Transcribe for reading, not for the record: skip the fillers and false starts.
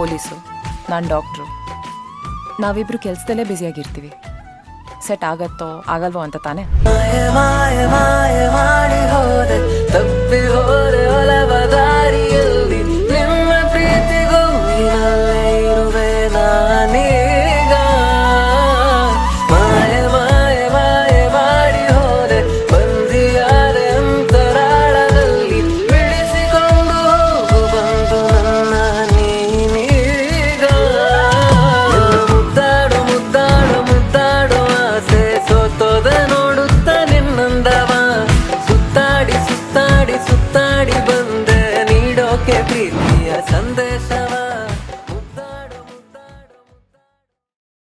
Police, ನಾನು doctor. ನಾವಿಬ್ರು ಕೆಲಸದಲ್ಲೇ ಬ್ಯುಸಿಯಾಗಿರ್ತೀವಿ. Set ಆಗತ್ತೋ ಆಗಲ್ವೋ ಅಂತ ತಾನೇ. ಸುತ್ತಾಡಿ ಬಂದೆ ನೀಡೋಕೆ ಪ್ರೀತಿಯ ಸಂದೇಶವ.